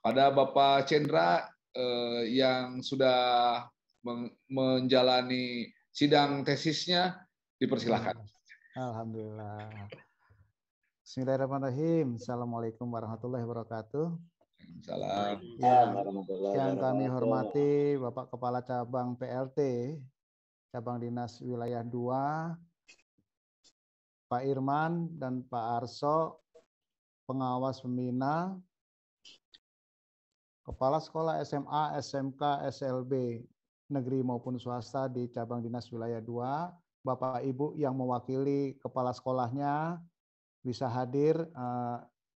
Pada Bapak Cendra yang sudah menjalani sidang tesisnya, dipersilakan. Alhamdulillah. Bismillahirrahmanirrahim. Assalamualaikum warahmatullahi wabarakatuh. Salam. Yang kami hormati Bapak Kepala Cabang PLT, Cabang Dinas Wilayah 2, Pak Irman dan Pak Arso, pengawas pembina, Kepala Sekolah SMA, SMK, SLB, negeri maupun swasta di Cabang Dinas Wilayah 2, Bapak Ibu yang mewakili kepala sekolahnya bisa hadir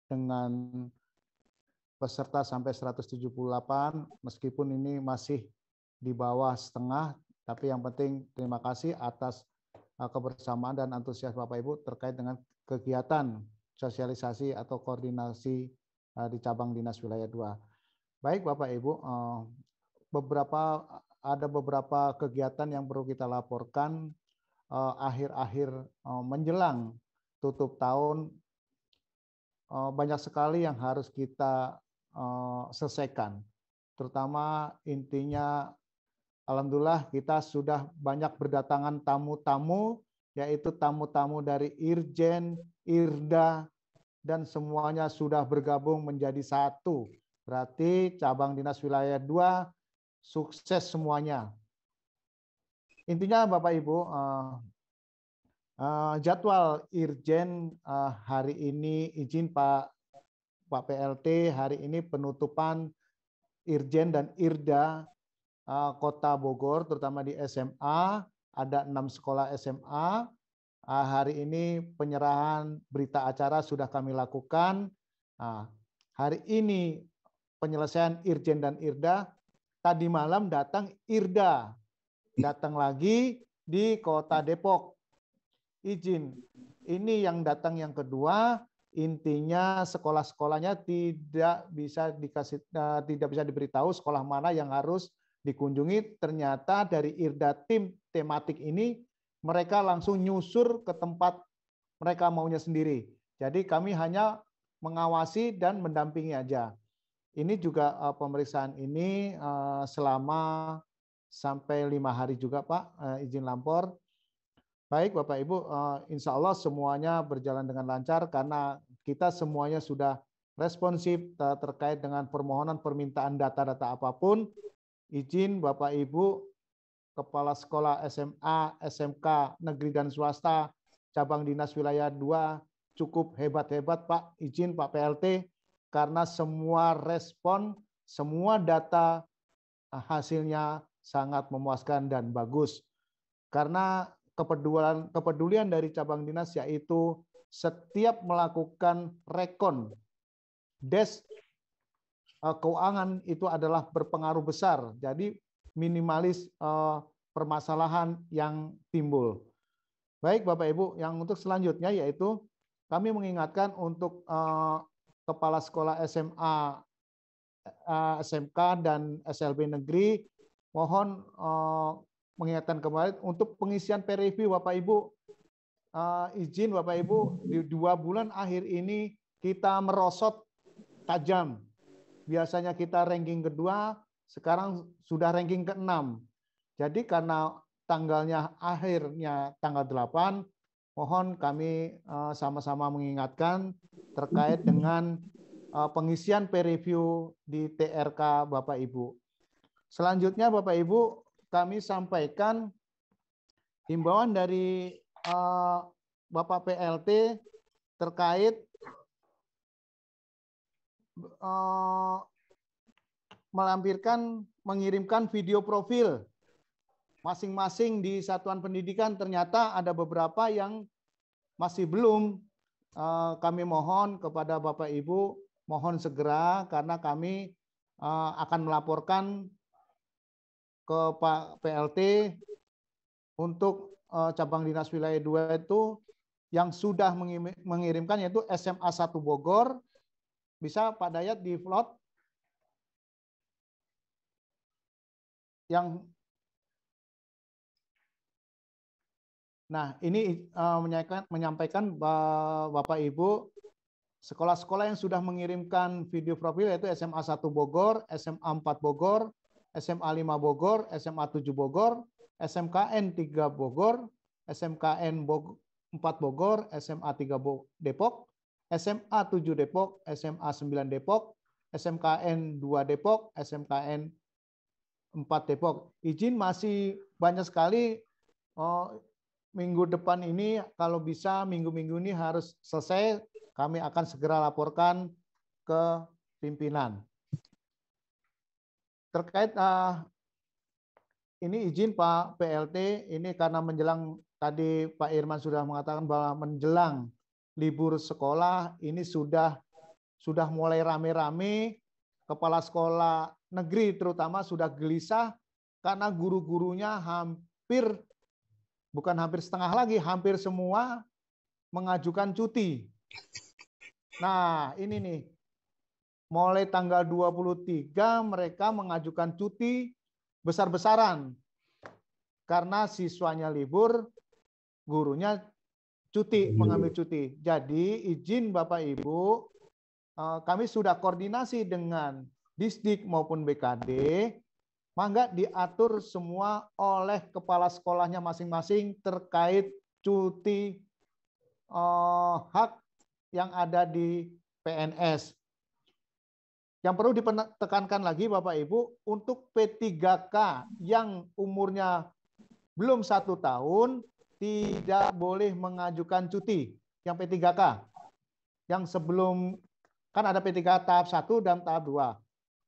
dengan peserta sampai 178, meskipun ini masih di bawah setengah, tapi yang penting terima kasih atas kebersamaan dan antusias Bapak Ibu terkait dengan kegiatan sosialisasi atau koordinasi di Cabang Dinas Wilayah 2. Baik Bapak Ibu, ada beberapa kegiatan yang perlu kita laporkan akhir-akhir menjelang tutup tahun. Banyak sekali yang harus kita selesaikan, terutama intinya alhamdulillah kita sudah banyak berdatangan tamu-tamu, yaitu tamu-tamu dari Irjen, Irda, dan semuanya sudah bergabung menjadi satu. Berarti Cabang Dinas Wilayah 2 sukses semuanya. Intinya Bapak Ibu, jadwal Irjen hari ini, izin Pak PLT, hari ini penutupan Irjen dan Irda Kota Bogor, terutama di SMA, ada 6 sekolah SMA. Hari ini penyerahan berita acara sudah kami lakukan. Hari ini penyelesaian Irjen dan Irda. Tadi malam datang Irda, datang lagi di Kota Depok. Izin, ini yang datang yang kedua. Intinya sekolah-sekolahnya tidak bisa diberitahu sekolah mana yang harus dikunjungi. Ternyata dari Irda tim tematik ini mereka langsung nyusur ke tempat mereka maunya sendiri. Jadi kami hanya mengawasi dan mendampingi aja. Ini juga pemeriksaan ini selama sampai 5 hari juga Pak, izin lampor. Baik Bapak Ibu, insya Allah semuanya berjalan dengan lancar karena kita semuanya sudah responsif terkait dengan permohonan permintaan data-data apapun. Izin Bapak Ibu, Kepala Sekolah SMA, SMK, negeri dan swasta, Cabang Dinas Wilayah 2, cukup hebat-hebat Pak, izin Pak PLT, karena semua respon, semua data hasilnya sangat memuaskan dan bagus. Karena kepedulian dari cabang dinas yaitu setiap melakukan rekon des keuangan itu adalah berpengaruh besar. Jadi minimalis permasalahan yang timbul. Baik Bapak Ibu, yang untuk selanjutnya yaitu kami mengingatkan untuk kepala sekolah SMA, SMK dan SLB negeri, mohon mengingatkan kembali untuk pengisian peer review Bapak Ibu. Izin Bapak Ibu, di 2 bulan akhir ini kita merosot tajam. Biasanya kita ranking kedua, sekarang sudah ranking ke-6. Jadi karena tanggalnya akhirnya tanggal 8, mohon kami sama-sama mengingatkan terkait dengan pengisian peer review di TRK Bapak Ibu. Selanjutnya Bapak Ibu, kami sampaikan himbauan dari Bapak PLT terkait mengirimkan video profil masing-masing di satuan pendidikan. Ternyata ada beberapa yang masih belum. Kami mohon kepada Bapak Ibu, mohon segera karena kami akan melaporkan ke Pak PLT untuk cabang dinas wilayah 2 itu yang sudah mengirimkan yaitu SMA 1 Bogor. Bisa Pak Dayat di float yang nah ini menyampaikan Bapak Ibu sekolah-sekolah yang sudah mengirimkan video profil yaitu SMA 1 Bogor, SMA 4 Bogor, SMA 5 Bogor, SMA 7 Bogor, SMKN 3 Bogor, SMKN 4 Bogor, SMA 3 Depok, SMA 7 Depok, SMA 9 Depok, SMKN 2 Depok, SMKN 4 Depok. Izin masih banyak sekali. Minggu depan ini kalau bisa minggu-minggu ini harus selesai. Kami akan segera laporkan ke pimpinan. Terkait ini izin Pak PLT, ini karena menjelang tadi Pak Irman sudah mengatakan bahwa menjelang libur sekolah ini sudah mulai rame-rame, kepala sekolah negeri terutama sudah gelisah karena guru-gurunya bukan hampir setengah lagi, hampir semua mengajukan cuti. Nah, ini nih, mulai tanggal 23 mereka mengajukan cuti besar-besaran karena siswanya libur, gurunya cuti, mengambil cuti. Jadi izin Bapak Ibu, kami sudah koordinasi dengan Disdik maupun BKD, mangga diatur semua oleh kepala sekolahnya masing-masing terkait cuti hak yang ada di PNS. Yang perlu ditekankan lagi Bapak Ibu, untuk P3K yang umurnya belum 1 tahun, tidak boleh mengajukan cuti. Yang P3K. Yang sebelum, kan ada P3K tahap 1 dan tahap 2.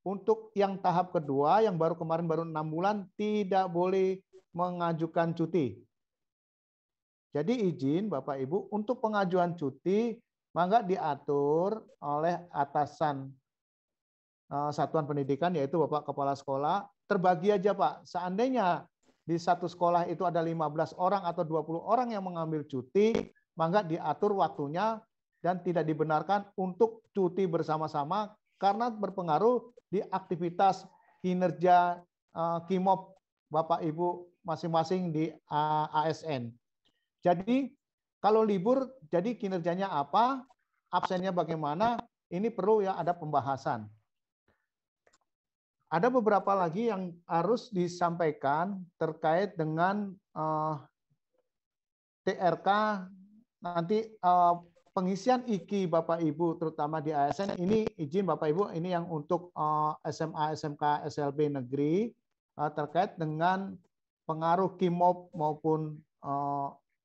Untuk yang tahap kedua, yang kemarin baru 6 bulan, tidak boleh mengajukan cuti. Jadi izin Bapak Ibu, untuk pengajuan cuti, mangga diatur oleh atasan satuan pendidikan, yaitu Bapak Kepala Sekolah. Terbagi aja Pak, seandainya di satu sekolah itu ada 15 orang atau 20 orang yang mengambil cuti, mangga diatur waktunya dan tidak dibenarkan untuk cuti bersama-sama karena berpengaruh di aktivitas kinerja KIMOP Bapak Ibu masing-masing di ASN. Jadi kalau libur, jadi kinerjanya apa, absennya bagaimana, ini perlu ya ada pembahasan. Ada beberapa lagi yang harus disampaikan terkait dengan TRK nanti pengisian IKI Bapak Ibu terutama di ASN ini izin Bapak Ibu ini yang untuk SMA, SMK, SLB negeri terkait dengan pengaruh KIMOP maupun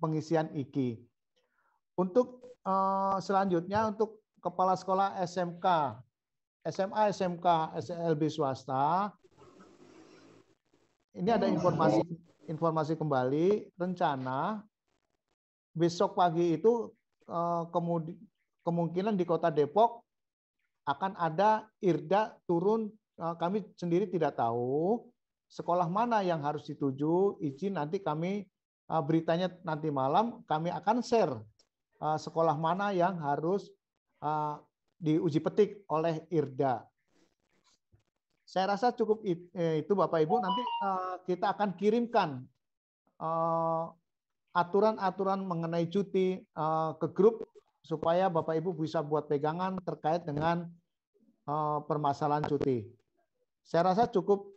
pengisian IKI. Untuk selanjutnya untuk kepala sekolah SMK, SMA, SMK, SLB swasta, ini ada informasi kembali rencana besok pagi itu kemungkinan di Kota Depok akan ada IRDA turun. Kami sendiri tidak tahu sekolah mana yang harus dituju. Izin nanti kami beritanya nanti malam kami akan share sekolah mana yang harus diuji petik oleh IRDA. Saya rasa cukup itu Bapak Ibu. Nanti kita akan kirimkan aturan-aturan mengenai cuti ke grup supaya Bapak Ibu bisa buat pegangan terkait dengan permasalahan cuti. Saya rasa cukup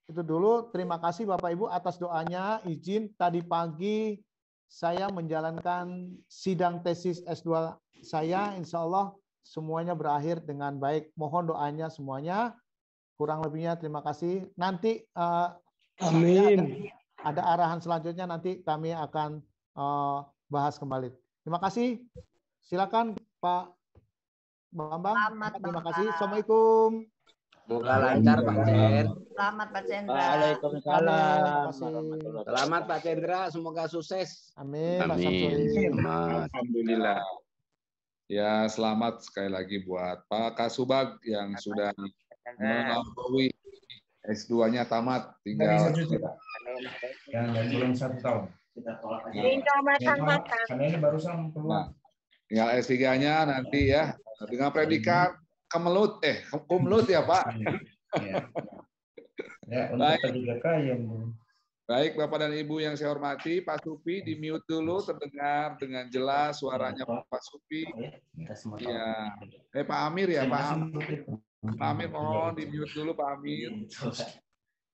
itu dulu. Terima kasih Bapak Ibu atas doanya. Izin tadi pagi saya menjalankan sidang tesis S2 saya. Insya Allah semuanya berakhir dengan baik. Mohon doanya semuanya. Kurang lebihnya terima kasih. Nanti amin. Ada arahan selanjutnya nanti kami akan bahas kembali. Terima kasih. Silakan Pak Bambang. Terima kasih. Assalamualaikum. Semoga lancar Pak Chen. Selamat Pak Cendra. Waalaikumsalam. Selamat Pak Cendra. Semoga sukses. Amin. Amin. Alhamdulillah. Ya selamat sekali lagi buat Pak Kasubag yang sudah melampaui S2-nya tamat, tinggal yang belum 1 tahun. Tinggal matang-matang. Karena ini barusan keluar. Tinggal S3-nya nanti ya dengan predikat kumlut ya Pak. Ya, untuk P3K yang Baik, Bapak dan Ibu yang saya hormati, Pak Supi di mute dulu, terdengar dengan jelas suaranya Pak Supi. Ya, Pak Amir ya, Pak Amir. Pak Amir mohon di mute dulu, Pak Amir.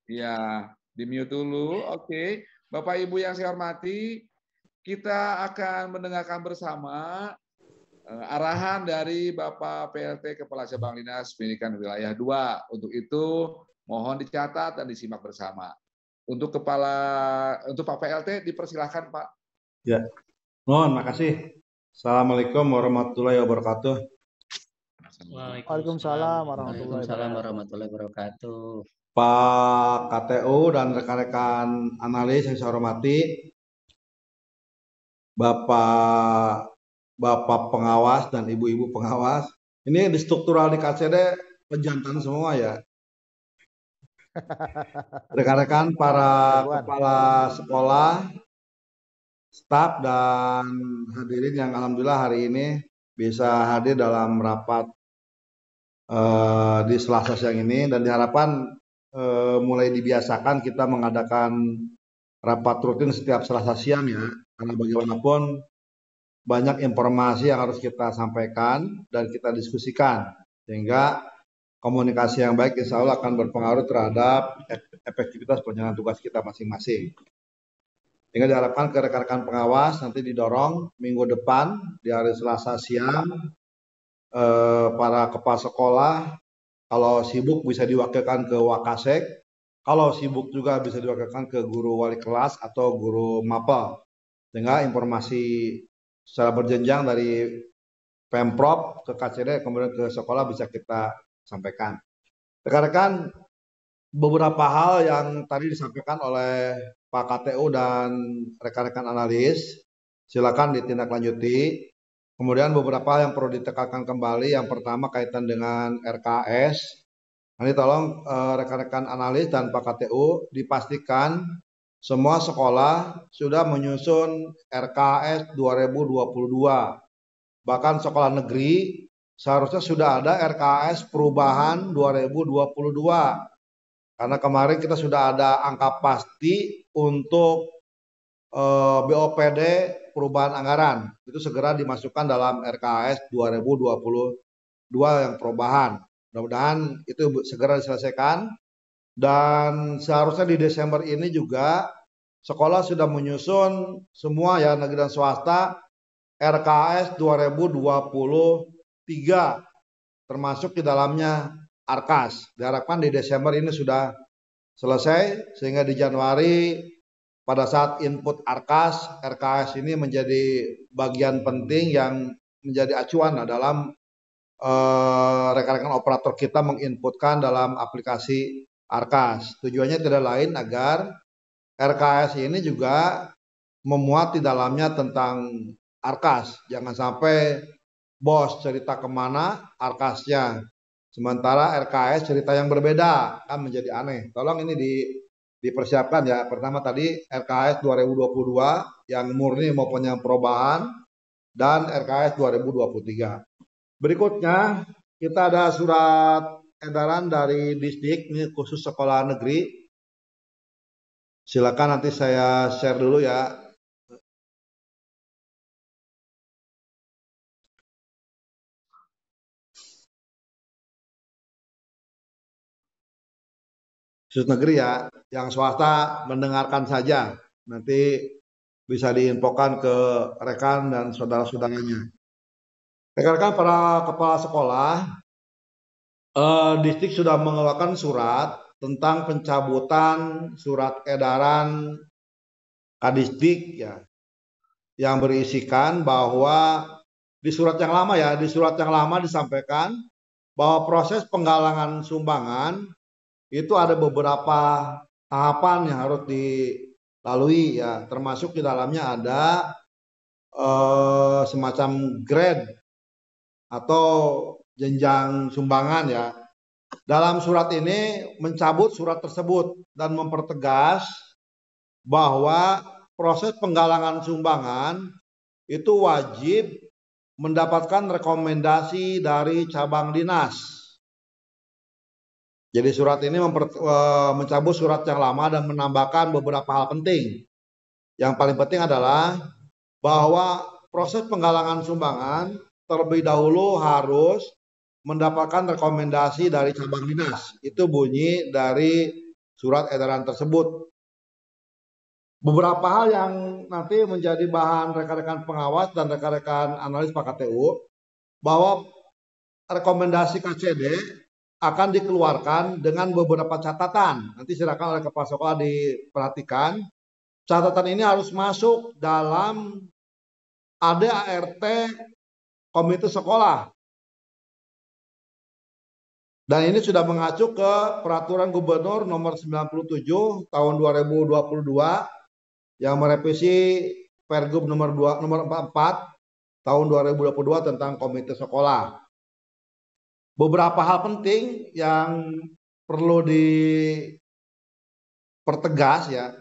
Ya, di mute dulu. Oke, Bapak Ibu yang saya hormati, kita akan mendengarkan bersama arahan dari Bapak PLT Kepala Cabang Dinas Pendidikan Wilayah 2. Untuk itu mohon dicatat dan disimak bersama. Untuk Pak PLT dipersilahkan Pak. Ya, mohon makasih. Assalamualaikum warahmatullahi wabarakatuh. Waalaikumsalam warahmatullahi wabarakatuh. Pak KTU dan rekan-rekan analis yang saya hormati, Bapak pengawas dan ibu-ibu pengawas. Ini di struktural di KCD pejantan semua ya. Rekan-rekan para kepala sekolah, staf dan hadirin yang alhamdulillah hari ini bisa hadir dalam rapat di Selasa siang ini, dan diharapkan mulai dibiasakan kita mengadakan rapat rutin setiap Selasa siang ya, karena bagaimanapun banyak informasi yang harus kita sampaikan dan kita diskusikan, sehingga komunikasi yang baik insya Allah akan berpengaruh terhadap efektivitas penyelenggaraan tugas kita masing-masing. Sehingga diharapkan ke rekan-rekan pengawas nanti didorong minggu depan di hari Selasa siang para kepala sekolah kalau sibuk bisa diwakilkan ke Wakasek, kalau sibuk juga bisa diwakilkan ke guru wali kelas atau guru mapel, sehingga informasi secara berjenjang dari Pemprov ke KCD kemudian ke sekolah bisa kita sampaikan. Rekan-rekan, beberapa hal yang tadi disampaikan oleh Pak KTU dan rekan-rekan analis silakan ditindaklanjuti. Kemudian beberapa hal yang perlu ditekankan kembali. Yang pertama kaitan dengan RKS. Nanti tolong rekan-rekan analis dan Pak KTU dipastikan semua sekolah sudah menyusun RKS 2022. Bahkan sekolah negeri seharusnya sudah ada RKS perubahan 2022. Karena kemarin kita sudah ada angka pasti untuk BOPD perubahan anggaran. Itu segera dimasukkan dalam RKS 2022 yang perubahan. Mudah-mudahan itu segera diselesaikan. Dan seharusnya di Desember ini juga sekolah sudah menyusun semua ya, negeri dan swasta, RKS 2023 termasuk di dalamnya Arkas. Diharapkan di Desember ini sudah selesai sehingga di Januari pada saat input Arkas, RKS ini menjadi bagian penting yang menjadi acuan dalam rekan-rekan operator kita menginputkan dalam aplikasi Arkas. Tujuannya tidak lain agar RKS ini juga memuat di dalamnya tentang Arkas. Jangan sampai bos cerita kemana Arkasnya, sementara RKS cerita yang berbeda, kan menjadi aneh. Tolong ini dipersiapkan ya. Pertama tadi RKS 2022 yang murni maupun yang perubahan, dan RKS 2023. Berikutnya kita ada surat edaran dari Disdik, ini khusus sekolah negeri. Silakan nanti saya share dulu ya. Khusus negeri ya, yang swasta mendengarkan saja. Nanti bisa diinfokan ke rekan dan saudara-saudaranya. Rekan-rekan para kepala sekolah, Distrik sudah mengeluarkan surat tentang pencabutan surat edaran Kadisdik ya, yang berisikan bahwa di surat yang lama ya, di surat yang lama disampaikan bahwa proses penggalangan sumbangan itu ada beberapa tahapan yang harus dilalui ya, termasuk di dalamnya ada semacam grade atau jenjang sumbangan ya. Dalam surat ini mencabut surat tersebut dan mempertegas bahwa proses penggalangan sumbangan itu wajib mendapatkan rekomendasi dari cabang dinas. Jadi surat ini mencabut surat yang lama dan menambahkan beberapa hal penting. Yang paling penting adalah bahwa proses penggalangan sumbangan terlebih dahulu harus mendapatkan rekomendasi dari cabang dinas. Itu bunyi dari surat edaran tersebut. Beberapa hal yang nanti menjadi bahan rekan-rekan pengawas dan rekan-rekan analis Pak KTU, bahwa rekomendasi KCD akan dikeluarkan dengan beberapa catatan. Nanti silakan oleh kepala sekolah diperhatikan. Catatan ini harus masuk dalam ADART komite sekolah. Dan ini sudah mengacu ke Peraturan Gubernur Nomor 97 Tahun 2022 yang merevisi Pergub Nomor 44 Tahun 2022 tentang komite sekolah. Beberapa hal penting yang perlu dipertegas ya.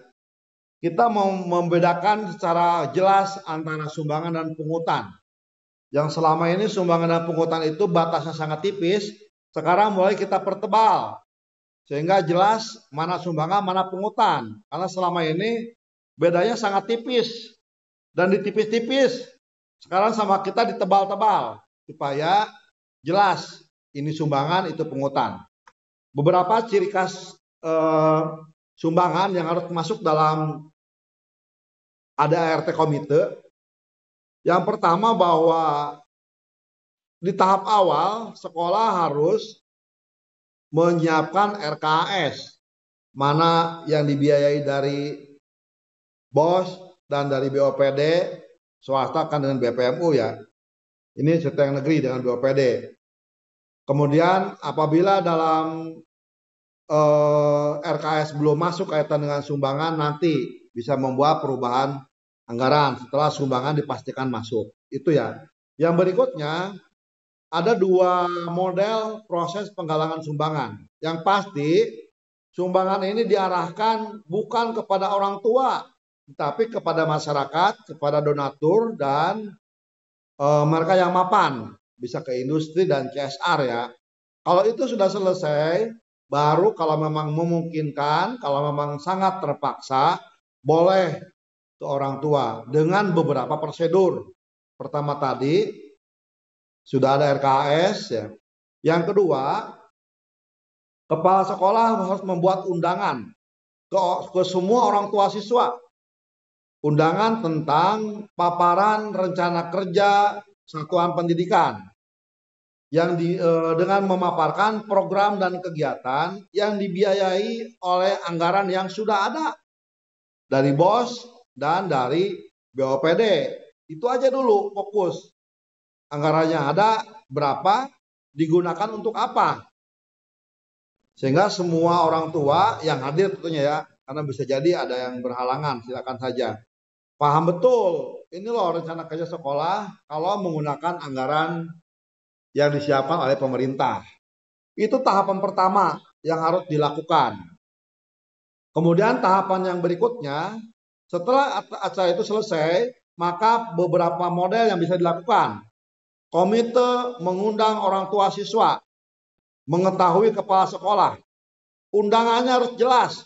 Kita mau membedakan secara jelas antara sumbangan dan pungutan. Yang selama ini sumbangan dan pungutan itu batasnya sangat tipis, sekarang mulai kita pertebal. Sehingga jelas mana sumbangan, mana pungutan. Karena selama ini bedanya sangat tipis. Dan ditipis-tipis. Sekarang sama kita ditebal-tebal. Supaya jelas. Ini sumbangan, itu pungutan. Beberapa ciri khas sumbangan yang harus masuk dalam ADART komite. Yang pertama bahwa di tahap awal sekolah harus menyiapkan RKAS. Mana yang dibiayai dari BOS dan dari BOPD, swasta kan dengan BPMU ya. Ini setengah negeri dengan BOPD. Kemudian apabila dalam RKS belum masuk kaitan dengan sumbangan, nanti bisa membuat perubahan anggaran setelah sumbangan dipastikan masuk. Itu ya. Yang berikutnya ada dua model proses penggalangan sumbangan. Yang pasti sumbangan ini diarahkan bukan kepada orang tua, tapi kepada masyarakat, kepada donatur dan mereka yang mapan. Bisa ke industri dan CSR ya. Kalau itu sudah selesai, baru kalau memang memungkinkan, kalau memang sangat terpaksa, boleh ke orang tua dengan beberapa prosedur. Pertama tadi, sudah ada RKS ya. Yang kedua, kepala sekolah harus membuat undangan ke semua orang tua siswa. Undangan tentang paparan rencana kerja satuan pendidikan yang dengan memaparkan program dan kegiatan yang dibiayai oleh anggaran yang sudah ada dari BOS dan dari BOPD. Itu aja dulu fokus. Anggarannya ada berapa, digunakan untuk apa. Sehingga semua orang tua yang hadir tentunya ya, karena bisa jadi ada yang berhalangan, silakan saja. Paham betul, ini loh rencana kerja sekolah kalau menggunakan anggaran yang disiapkan oleh pemerintah. Itu tahapan pertama yang harus dilakukan. Kemudian tahapan yang berikutnya, setelah acara itu selesai, maka beberapa model yang bisa dilakukan. Komite mengundang orang tua siswa, mengetahui kepala sekolah. Undangannya harus jelas.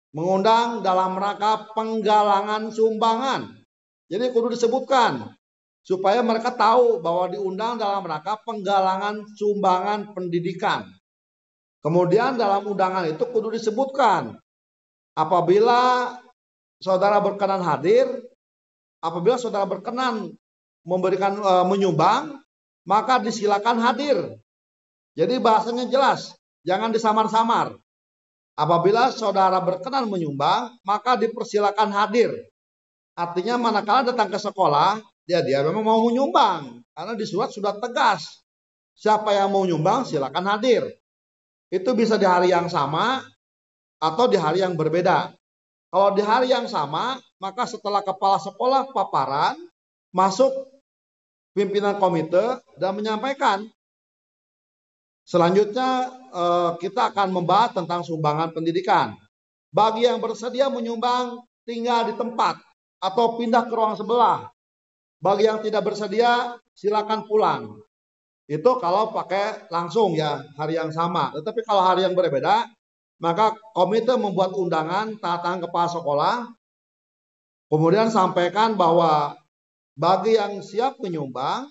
Mengundang dalam rangka penggalangan sumbangan. Jadi kudu disebutkan supaya mereka tahu bahwa diundang dalam rangka penggalangan sumbangan pendidikan. Kemudian dalam undangan itu kudu disebutkan apabila saudara berkenan hadir, apabila saudara berkenan memberikan menyumbang, maka disilakan hadir. Jadi bahasanya jelas, jangan disamar-samar. Apabila saudara berkenan menyumbang, maka dipersilakan hadir. Artinya manakala datang ke sekolah, dia memang mau menyumbang. Karena di surat sudah tegas. Siapa yang mau nyumbang silakan hadir. Itu bisa di hari yang sama atau di hari yang berbeda. Kalau di hari yang sama, maka setelah kepala sekolah paparan, masuk pimpinan komite dan menyampaikan. Selanjutnya kita akan membahas tentang sumbangan pendidikan. Bagi yang bersedia menyumbang, tinggal di tempat atau pindah ke ruang sebelah. Bagi yang tidak bersedia, silakan pulang. Itu kalau pakai langsung ya, hari yang sama. Tetapi kalau hari yang berbeda, maka komite membuat undangan tanda tangan kepala sekolah, kemudian sampaikan bahwa bagi yang siap menyumbang,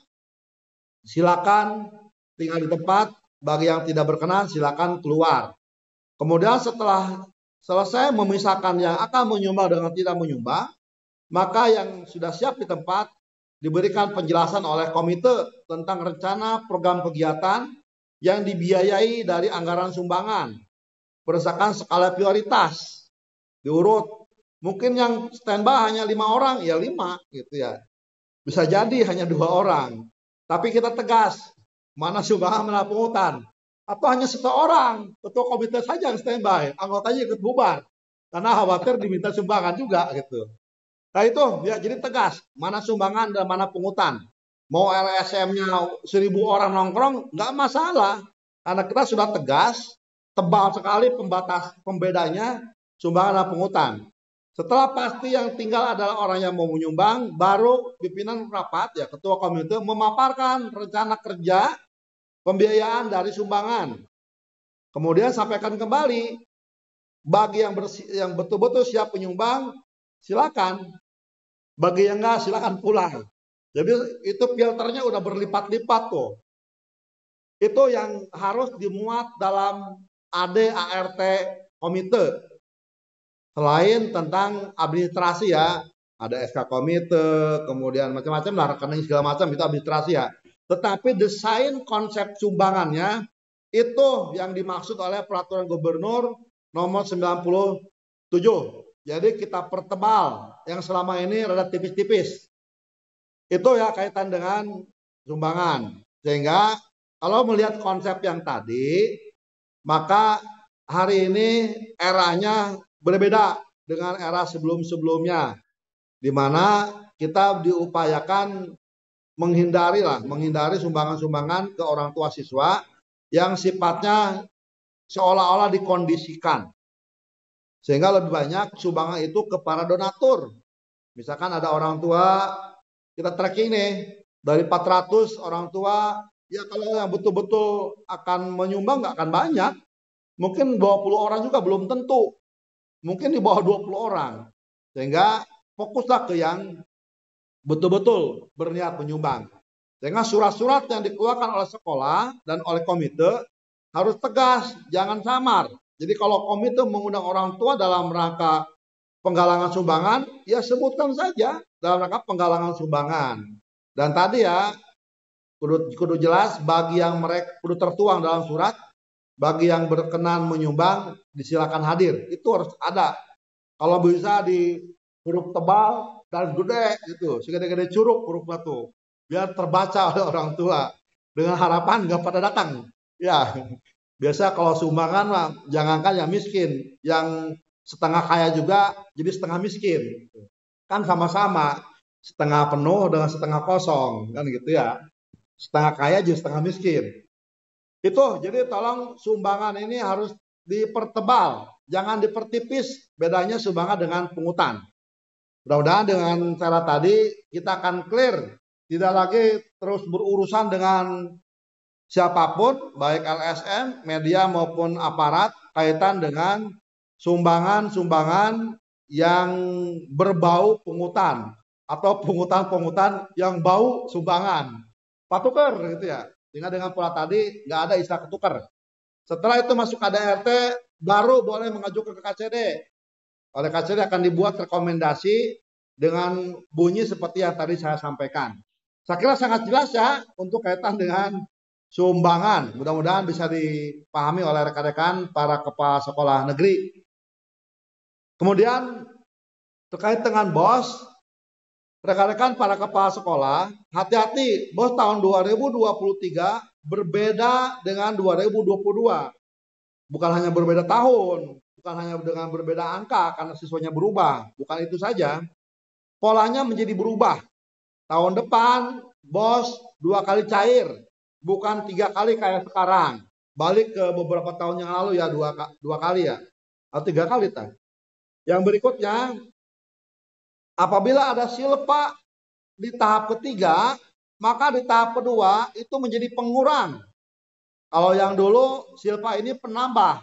silakan tinggal di tempat, bagi yang tidak berkenan silakan keluar. Kemudian setelah selesai memisahkan yang akan menyumbang dengan tidak menyumbang, maka yang sudah siap di tempat diberikan penjelasan oleh komite tentang rencana program kegiatan yang dibiayai dari anggaran sumbangan berdasarkan skala prioritas diurut. Mungkin yang standby hanya 5 orang, ya 5 gitu ya. Bisa jadi hanya 2 orang. Tapi kita tegas, mana sumbangan mana pungutan. Atau hanya 1 orang, ketua komite saja yang standby, anggotanya ikut bubar. Karena khawatir diminta sumbangan juga gitu. Nah itu ya, jadi tegas, mana sumbangan dan mana pungutan. Mau LSM-nya 1.000 orang nongkrong, nggak masalah. Karena kita sudah tegas, tebal sekali pembedanya sumbangan dan pungutan. Setelah pasti yang tinggal adalah orang yang mau menyumbang, baru pimpinan rapat, ya ketua komite memaparkan rencana kerja pembiayaan dari sumbangan. Kemudian sampaikan kembali, bagi yang betul-betul siap menyumbang, silakan. Bagi yang enggak, silakan pulang. Jadi itu filternya udah berlipat-lipat tuh. Itu yang harus dimuat dalam AD/ART komite. Selain tentang administrasi ya, ada SK komite, kemudian macam-macam lah, rekening segala macam itu administrasi ya. Tetapi desain konsep sumbangannya itu yang dimaksud oleh peraturan gubernur nomor 97. Jadi kita pertebal yang selama ini rada tipis-tipis. Itu ya kaitan dengan sumbangan. Sehingga kalau melihat konsep yang tadi, maka hari ini eranya berbeda dengan era sebelum-sebelumnya. Di mana kita diupayakan menghindari sumbangan-sumbangan ke orang tua siswa yang sifatnya seolah-olah dikondisikan. Sehingga lebih banyak sumbangan itu ke para donatur. Misalkan ada orang tua, kita tracking nih, dari 400 orang tua, ya kalau yang betul-betul akan menyumbang nggak akan banyak. Mungkin 20 orang juga belum tentu. Mungkin di bawah 20 orang. Sehingga fokuslah ke yang betul-betul berniat menyumbang. Sehingga surat-surat yang dikeluarkan oleh sekolah dan oleh komite harus tegas, jangan samar. Jadi kalau komite mengundang orang tua dalam rangka penggalangan sumbangan, ya sebutkan saja dalam rangka penggalangan sumbangan. Dan tadi ya, kudu jelas bagi yang mereka kudu tertuang dalam surat, bagi yang berkenan menyumbang disilakan hadir. Itu harus ada. Kalau bisa di huruf tebal dan gede gitu, segede-gede curug huruf batu, biar terbaca oleh orang tua. Dengan harapan nggak pada datang. Ya. Biasa kalau sumbangan mah jangankan yang miskin, yang setengah kaya juga jadi setengah miskin. Kan sama-sama setengah penuh dengan setengah kosong, kan gitu ya. Setengah kaya jadi setengah miskin. Itu jadi tolong sumbangan ini harus dipertebal, jangan dipertipis bedanya sumbangan dengan pungutan. Mudah-mudahan dengan cara tadi kita akan clear, tidak lagi terus berurusan dengan siapapun, baik LSM, media maupun aparat, kaitan dengan sumbangan-sumbangan yang berbau pungutan atau pungutan-pungutan yang bau sumbangan. Patuker gitu ya. Sehingga dengan pola tadi nggak ada istilah ketuker. Setelah itu masuk KDRT, baru boleh mengajukan ke KCD. Oleh KCD akan dibuat rekomendasi dengan bunyi seperti yang tadi saya sampaikan. Saya kira sangat jelas ya untuk kaitan dengan sumbangan. Mudah-mudahan bisa dipahami oleh rekan-rekan para kepala sekolah negeri. Kemudian terkait dengan BOS, rekan-rekan para kepala sekolah, hati-hati, BOS tahun 2023 berbeda dengan 2022. Bukan hanya berbeda tahun, bukan hanya dengan berbeda angka karena siswanya berubah. Bukan itu saja, polanya menjadi berubah. Tahun depan BOS 2 kali cair, bukan 3 kali kayak sekarang. Balik ke beberapa tahun yang lalu ya, dua kali ya, atau 3 kali tak. Yang berikutnya, apabila ada silpa di tahap ketiga, maka di tahap kedua itu menjadi pengurang. Kalau yang dulu silpa ini penambah.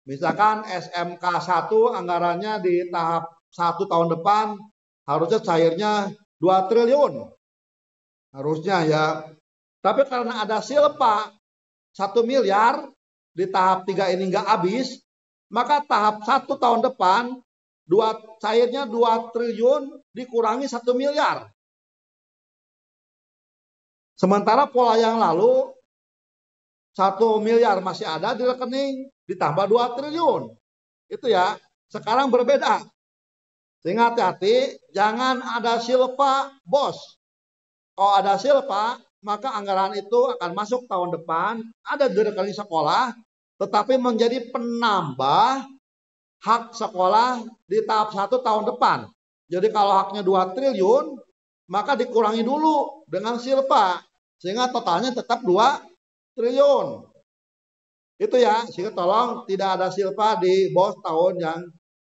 Misalkan SMK 1 anggarannya di tahap 1 tahun depan harusnya cairnya 2 triliun. Harusnya ya. Tapi karena ada silpa 1 miliar di tahap 3 ini nggak habis, maka tahap 1 tahun depan cairnya 2 triliun dikurangi 1 miliar. Sementara pola yang lalu 1 miliar masih ada di rekening, ditambah 2 triliun. Itu ya, sekarang berbeda. Sehingga hati-hati, jangan ada silpa, bos. Kalau ada silpa, maka anggaran itu akan masuk tahun depan, ada di rekening sekolah, tetapi menjadi penambah hak sekolah di tahap 1 tahun depan. Jadi kalau haknya 2 triliun, maka dikurangi dulu dengan silpa. Sehingga totalnya tetap 2 triliun. Itu ya, sehingga tolong tidak ada silpa di bos tahun yang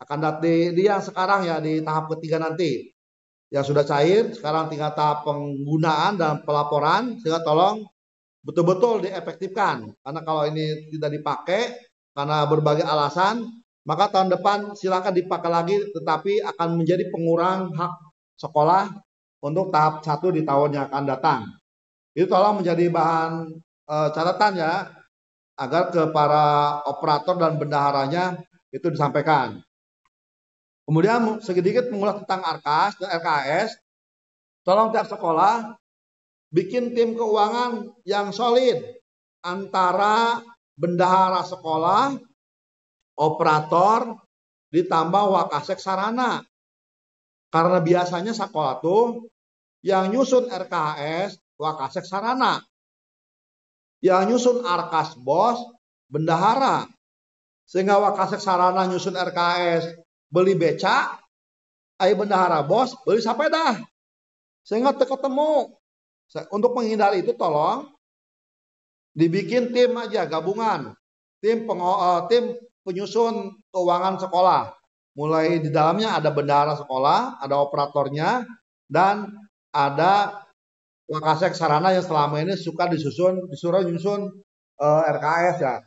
akan datang di yang sekarang ya, di tahap ketiga nanti. Yang sudah cair, sekarang tinggal tahap penggunaan dan pelaporan, sehingga tolong betul-betul diefektifkan. Karena kalau ini tidak dipakai, karena berbagai alasan, maka tahun depan silakan dipakai lagi, tetapi akan menjadi pengurang hak sekolah untuk tahap 1 di tahun yang akan datang. Itu tolong menjadi bahan catatan ya, agar ke para operator dan bendaharanya itu disampaikan. Kemudian sedikit mengulas tentang ARKAS dan RKAS. Tolong tiap sekolah bikin tim keuangan yang solid antara bendahara sekolah, operator, ditambah wakasek sarana. Karena biasanya sekolah tuh yang nyusun RKAS, wakasek sarana. Yang nyusun ARKAS bos, bendahara. Sehingga wakasek sarana nyusun RKAS beli beca, bendahara bos beli sepeda. Sehingga ketemu. Untuk menghindari itu tolong dibikin tim aja gabungan. Tim penyusun keuangan sekolah. Mulai di dalamnya ada bendahara sekolah, ada operatornya, dan ada wakasek sarana yang selama ini disuruh nyusun RKAS ya.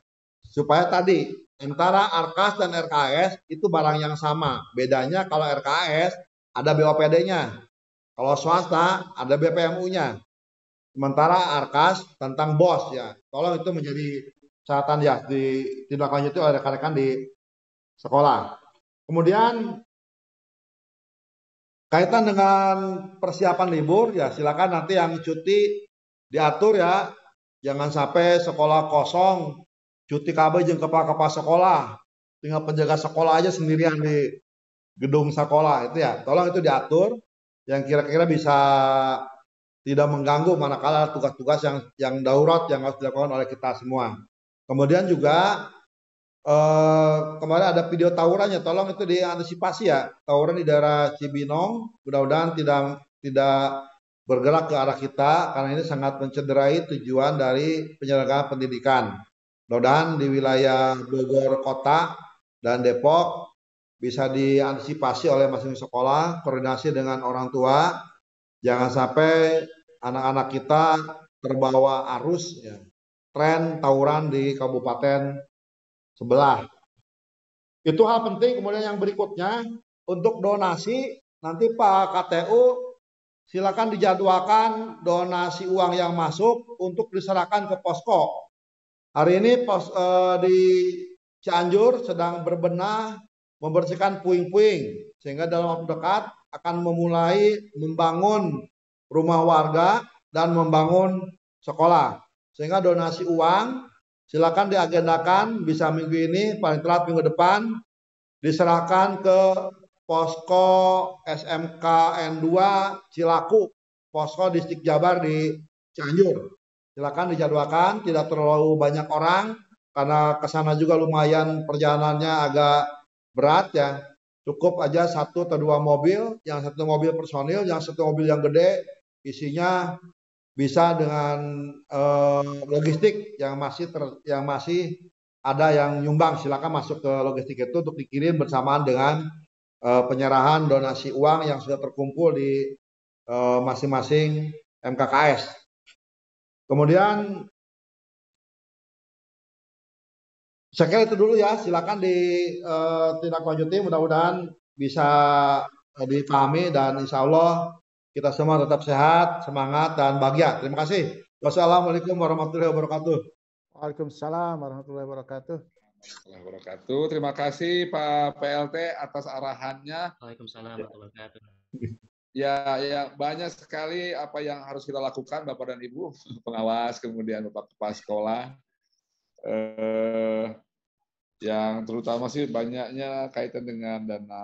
Supaya tadi antara ARKAS dan RKAS itu barang yang sama. Bedanya kalau RKAS ada BOPD-nya. Kalau swasta ada BPMU-nya. Sementara ARKAS tentang BOS ya. Tolong itu menjadi catatan ya ditindaklanjuti oleh rekan-rekan di sekolah. Kemudian kaitan dengan persiapan libur ya, silakan nanti yang cuti diatur ya. Jangan sampai sekolah kosong, cuti KB jeung kepala sekolah, tinggal penjaga sekolah aja sendirian di gedung sekolah itu ya. Tolong itu diatur yang kira-kira bisa tidak mengganggu manakala tugas-tugas yang darurat yang harus dilakukan oleh kita semua. Kemudian juga kemarin ada video tawurannya, tolong itu diantisipasi ya. Tawuran di daerah Cibinong, mudah-mudahan tidak bergerak ke arah kita karena ini sangat mencederai tujuan dari penyelenggaraan pendidikan. Mudah-mudahan di wilayah Bogor Kota dan Depok bisa diantisipasi oleh masing-masing sekolah, koordinasi dengan orang tua, jangan sampai anak-anak kita terbawa arus ya, tren tawuran di kabupaten sebelah. Itu hal penting. Kemudian yang berikutnya untuk donasi nanti Pak KTU silakan dijadwalkan donasi uang yang masuk untuk diserahkan ke posko. Hari ini di Cianjur sedang berbenah membersihkan puing-puing sehingga dalam waktu dekat akan memulai membangun rumah warga dan membangun sekolah. Sehingga donasi uang silakan diagendakan bisa minggu ini, paling telat minggu depan, diserahkan ke posko SMK N2 Cilaku, posko distrik Jabar di Cianjur. Silakan dijadwalkan, tidak terlalu banyak orang, karena kesana juga lumayan perjalanannya agak berat ya. Cukup aja 1 atau 2 mobil, yang 1 mobil personil, yang 1 mobil yang gede, isinya bisa dengan logistik yang masih ada yang nyumbang, silakan masuk ke logistik itu untuk dikirim bersamaan dengan penyerahan donasi uang yang sudah terkumpul di masing-masing MKKS. Kemudian saya kira itu dulu ya, silakan ditindaklanjuti, mudah-mudahan bisa dipahami dan insya Allah kita semua tetap sehat, semangat dan bahagia. Terima kasih. Wassalamualaikum warahmatullahi wabarakatuh. Waalaikumsalam warahmatullahi wabarakatuh. Terima kasih Pak PLT atas arahannya. Waalaikumsalam warahmatullahi wabarakatuh. Ya, banyak sekali apa yang harus kita lakukan Bapak dan Ibu pengawas, kemudian Bapak Kepala Sekolah. Yang terutama sih banyaknya kaitan dengan dana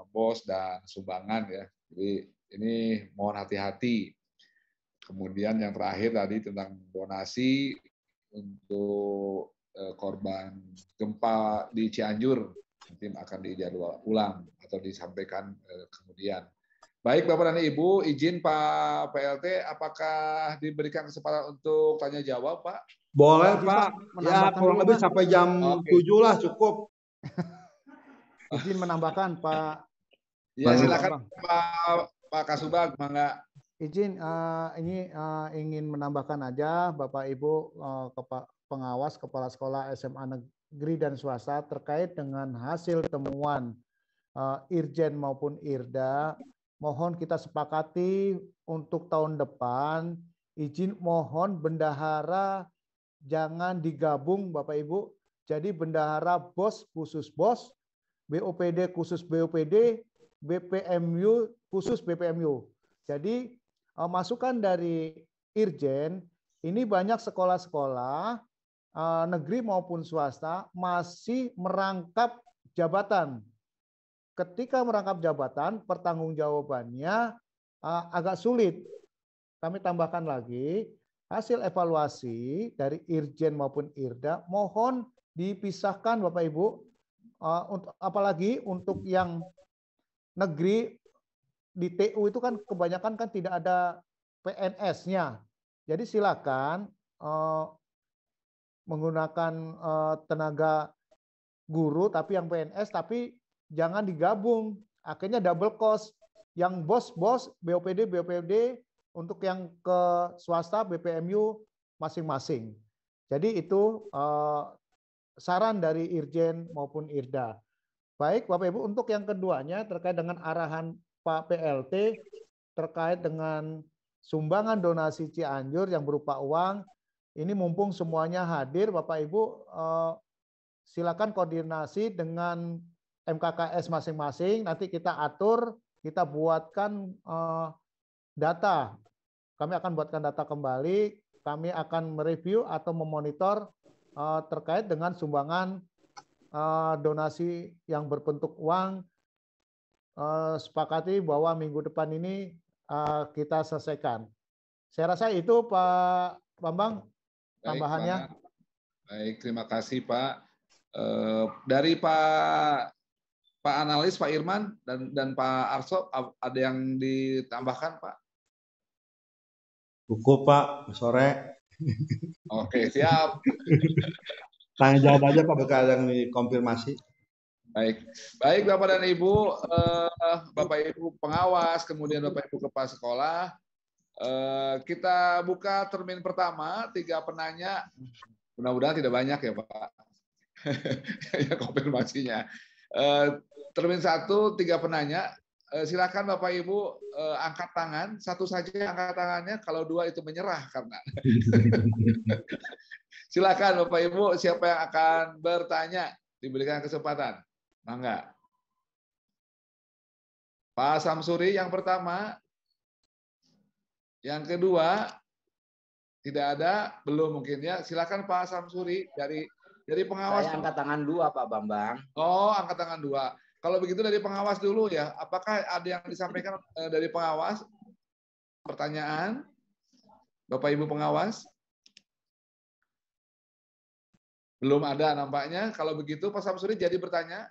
BOS dan sumbangan ya. Jadi ini mohon hati-hati. Kemudian yang terakhir tadi tentang donasi untuk korban gempa di Cianjur, nanti akan dijadwal ulang atau disampaikan kemudian. Baik Bapak dan Ibu, izin Pak PLT, apakah diberikan kesempatan untuk tanya jawab Pak? Boleh Pak, ya kurang lebih sampai jam 7 lah cukup. Izin menambahkan Pak. Ya silakan Pak Kasubag, mangga. Izin ini ingin menambahkan aja Bapak Ibu pengawas kepala sekolah SMA negeri dan swasta terkait dengan hasil temuan Irjen maupun Irda. Mohon kita sepakati untuk tahun depan izin mohon bendahara jangan digabung Bapak Ibu. Jadi bendahara BOS khusus BOS, BOPD khusus BOPD, BPMU khusus BPMU. Jadi masukan dari Irjen, ini banyak sekolah-sekolah negeri maupun swasta masih merangkap jabatan. Ketika merangkap jabatan, pertanggungjawabannya agak sulit. Kami tambahkan lagi, hasil evaluasi dari Irjen maupun Irda mohon dipisahkan Bapak Ibu, apalagi untuk yang negeri di TU itu kan kebanyakan kan tidak ada PNS-nya. Jadi silakan menggunakan tenaga guru tapi yang PNS, tapi jangan digabung. Akhirnya double cost. Yang bos BOPD untuk yang ke swasta BPMU masing-masing. Jadi itu saran dari Irjen maupun Irda. Baik Bapak Ibu, untuk yang keduanya terkait dengan arahan Pak PLT terkait dengan sumbangan donasi Cianjur yang berupa uang, ini mumpung semuanya hadir Bapak Ibu, silakan koordinasi dengan MKKS masing-masing, nanti kita atur, kita buatkan data. Kami akan buatkan data kembali, kami akan mereview atau memonitor terkait dengan sumbangan donasi yang berbentuk uang. Sepakati bahwa minggu depan ini kita selesaikan. Saya rasa itu Pak Bambang tambahannya. Baik, terima kasih Pak. Dari Pak Analis, Pak Irman dan Pak Arso, ada yang ditambahkan Pak? Cukup Pak, sore. Oke, siap. Tanya jawab aja Pak, bakal yang dikonfirmasi. Baik Bapak dan Ibu, Bapak Ibu pengawas, kemudian Bapak Ibu kepala sekolah, kita buka termin pertama, 3 penanya, mudah-mudahan tidak banyak ya Pak, ya konfirmasinya. Termin 1, 3 penanya, silakan Bapak Ibu angkat tangan, satu saja angkat tangannya, kalau 2 itu menyerah karena. Silakan Bapak Ibu, siapa yang akan bertanya, diberikan kesempatan. Mangga. Pak Samsuri yang pertama, yang kedua tidak ada, belum mungkin ya. Silakan Pak Samsuri dari pengawas. Saya angkat tangan 2 Pak Bambang. Oh, angkat tangan 2. Kalau begitu dari pengawas dulu ya. Apakah ada yang disampaikan dari pengawas? Pertanyaan, Bapak Ibu pengawas? Belum ada nampaknya. Kalau begitu Pak Samsuri jadi bertanya.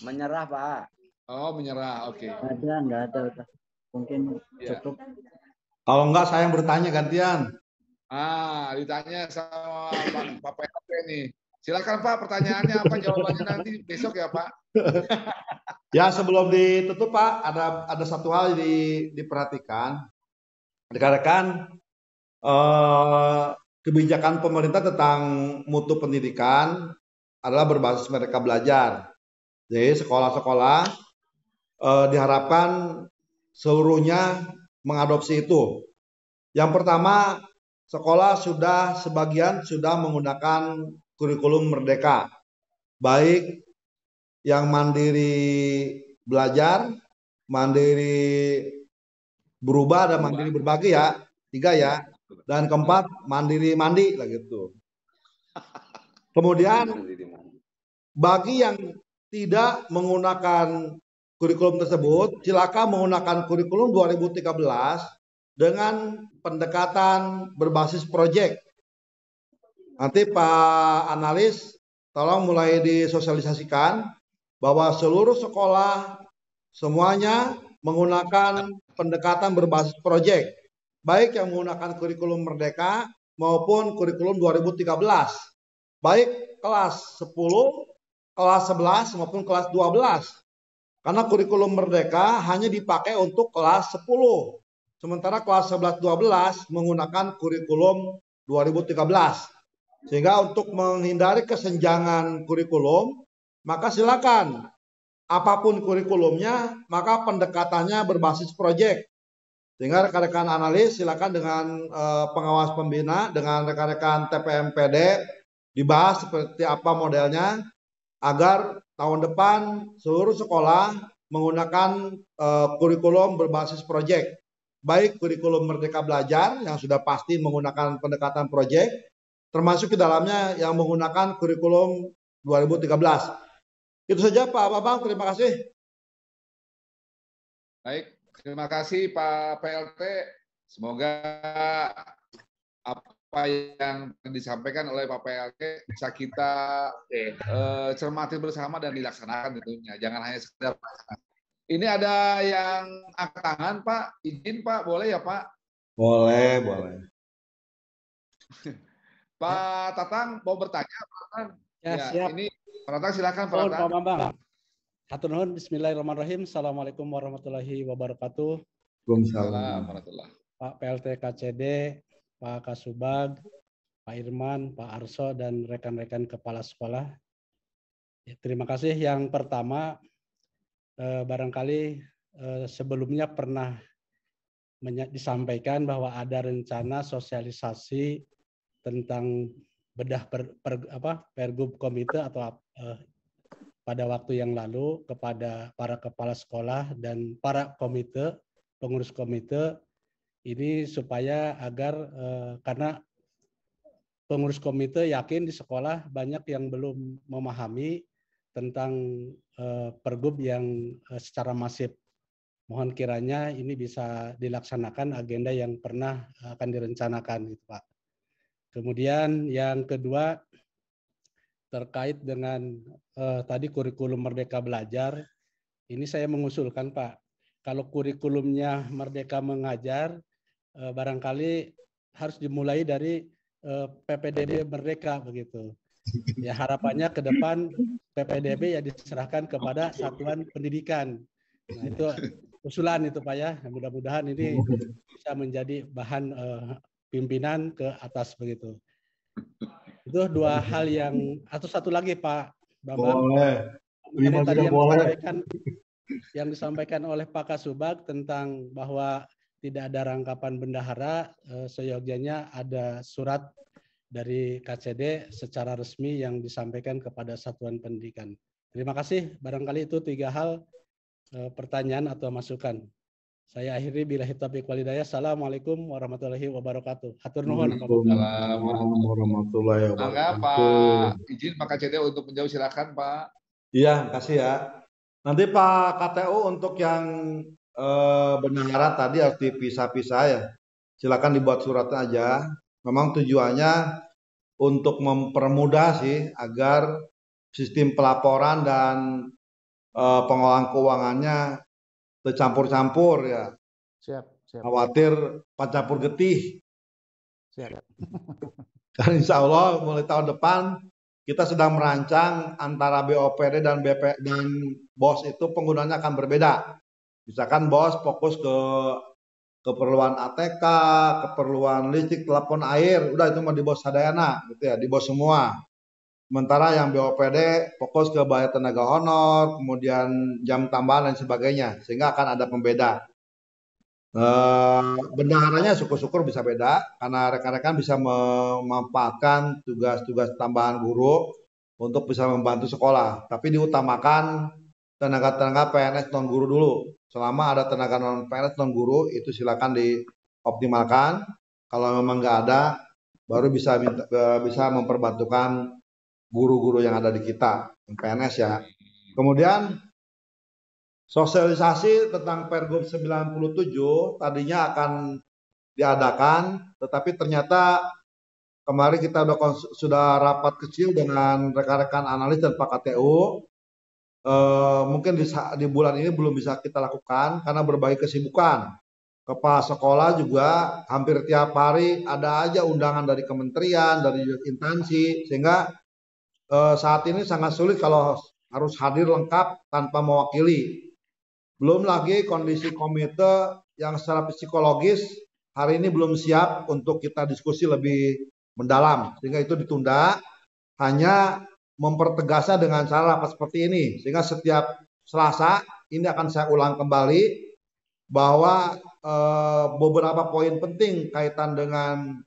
Menyerah Pak. Oh, menyerah. Oke. Enggak ada. Mungkin cukup. Kalau enggak saya yang bertanya gantian. Ditanya sama Pak PLT nih. Silakan Pak, pertanyaannya apa, jawabannya nanti besok ya Pak. Ya, sebelum ditutup Pak, ada satu hal diperhatikan. Rekan-rekan, kebijakan pemerintah tentang mutu pendidikan adalah berbasis Merdeka Belajar. Jadi sekolah-sekolah diharapkan seluruhnya mengadopsi itu. Yang pertama, sekolah sebagian sudah menggunakan kurikulum Merdeka, baik yang mandiri belajar, mandiri berubah, dan mandiri berbagi ya, 3 ya, dan keempat mandiri mandi lah gitu. Kemudian bagi yang tidak menggunakan kurikulum tersebut, silakan menggunakan kurikulum 2013 dengan pendekatan berbasis proyek. Nanti Pak Analis tolong mulai disosialisasikan bahwa seluruh sekolah semuanya menggunakan pendekatan berbasis proyek, baik yang menggunakan kurikulum Merdeka maupun kurikulum 2013, baik kelas 10, kelas 11 maupun kelas 12. Karena kurikulum Merdeka hanya dipakai untuk kelas 10. Sementara kelas 11 12 menggunakan kurikulum 2013. Sehingga untuk menghindari kesenjangan kurikulum, maka silakan apapun kurikulumnya, maka pendekatannya berbasis proyek. Sehingga rekan-rekan analis silakan dengan pengawas pembina, dengan rekan-rekan TPMPD dibahas seperti apa modelnya, agar tahun depan seluruh sekolah menggunakan kurikulum berbasis proyek. Baik kurikulum Merdeka Belajar yang sudah pasti menggunakan pendekatan proyek, termasuk di dalamnya yang menggunakan kurikulum 2013. Itu saja Pak Bambang, terima kasih. Baik, terima kasih Pak PLT. Semoga apa yang disampaikan oleh Pak PLT bisa kita cermati bersama dan dilaksanakan tentunya. Jangan hanya sekedar. Ini ada yang angkat tangan Pak, izin Pak, boleh ya Pak? Boleh. Pak Tatang mau bertanya, Pak Tatang? Ya, siap. Ini Pak Tatang silakan Pak Tatang. Pak Bambang. Hatur nuhun, bismillahirrahmanirrahim. Assalamualaikum warahmatullahi wabarakatuh. Waalaikumsalam. Pak PLT KCD, Pak Kasubag, Pak Irman, Pak Arso, dan rekan-rekan kepala sekolah. Ya, terima kasih. Yang pertama, barangkali sebelumnya pernah disampaikan bahwa ada rencana sosialisasi tentang bedah pergub komite atau pada waktu yang lalu kepada para kepala sekolah dan para komite, pengurus komite ini supaya agar karena pengurus komite yakin di sekolah banyak yang belum memahami tentang pergub yang secara masif. Mohon kiranya ini bisa dilaksanakan agenda yang pernah akan direncanakan, gitu Pak. Kemudian yang kedua terkait dengan tadi kurikulum Merdeka Belajar, ini saya mengusulkan Pak, kalau kurikulumnya Merdeka Mengajar, barangkali harus dimulai dari PPDB Merdeka begitu. Ya harapannya ke depan PPDB ya diserahkan kepada satuan pendidikan. Nah itu usulan itu Pak ya, mudah-mudahan ini bisa menjadi bahan pimpinan ke atas begitu. Itu dua hal yang, atau satu lagi Pak Bambang. Boleh. Tadi yang disampaikan oleh Pak Kasubag tentang bahwa tidak ada rangkapan bendahara, seyogyanya ada surat dari KCD secara resmi yang disampaikan kepada satuan pendidikan. Terima kasih. Barangkali itu 3 hal pertanyaan atau masukan. Saya akhiri billahi taufiq wal hidayah. Assalamualaikum warahmatullahi wabarakatuh. Hatur nuhun. Waalaikumsalam warahmatullahi wabarakatuh. Pak, izin Pak KCD untuk menjawab, silakan Pak. Iya, kasih ya. Nanti Pak KTU untuk yang bendahara tadi harus dipisah-pisah ya. Silakan dibuat suratnya aja. Memang tujuannya untuk mempermudah sih agar sistem pelaporan dan pengelolaan keuangannya tercampur-campur ya. Siap. Khawatir campur getih. Siap. Kan insya Allah mulai tahun depan kita sedang merancang antara BOPD dan dan BOS itu penggunaannya akan berbeda. Misalkan BOS fokus ke keperluan ATK, keperluan listrik, telepon air, udah itu mah di BOS Sadayana gitu ya, di BOS semua. Sementara yang BOPD fokus ke bayar tenaga honor, kemudian jam tambahan dan sebagainya, sehingga akan ada pembeda. Bendaharanya syukur-syukur bisa beda, karena rekan-rekan bisa memanfaatkan tugas-tugas tambahan guru untuk bisa membantu sekolah. Tapi diutamakan tenaga-tenaga PNS non guru dulu. Selama ada tenaga non PNS non guru itu silakan dioptimalkan. Kalau memang nggak ada, baru bisa memperbantukan guru-guru yang ada di kita, yang PNS ya. Kemudian sosialisasi tentang Pergub 97 tadinya akan diadakan, tetapi ternyata kemarin kita sudah rapat kecil dengan rekan-rekan analis dan Pak KTU. Mungkin di bulan ini belum bisa kita lakukan karena berbagai kesibukan. Kepala sekolah juga hampir tiap hari ada aja undangan dari kementerian, dari instansi, sehingga saat ini sangat sulit kalau harus hadir lengkap tanpa mewakili. Belum lagi kondisi komite yang secara psikologis hari ini belum siap untuk kita diskusi lebih mendalam, sehingga itu ditunda. Hanya mempertegasnya dengan cara rapat seperti ini, sehingga setiap Selasa ini akan saya ulang kembali bahwa beberapa poin penting kaitan dengan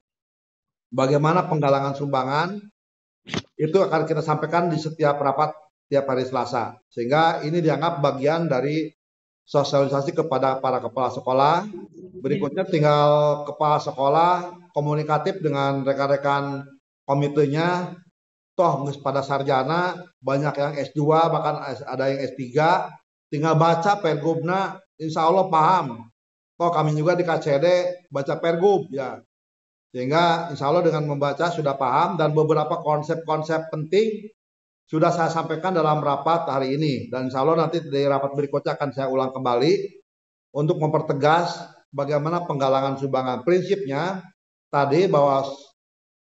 bagaimana penggalangan sumbangan itu akan kita sampaikan di setiap rapat tiap hari Selasa, sehingga ini dianggap bagian dari sosialisasi kepada para kepala sekolah. Berikutnya tinggal kepala sekolah komunikatif dengan rekan-rekan komitenya. Toh pada sarjana banyak yang S2 bahkan ada yang S3, tinggal baca Pergubna insya Allah paham. Toh kami juga di KCD baca Pergub ya, sehingga insya Allah dengan membaca sudah paham, dan beberapa konsep-konsep penting sudah saya sampaikan dalam rapat hari ini, dan insya Allah nanti dari rapat berikutnya akan saya ulang kembali untuk mempertegas bagaimana penggalangan sumbangan. Prinsipnya tadi bahwa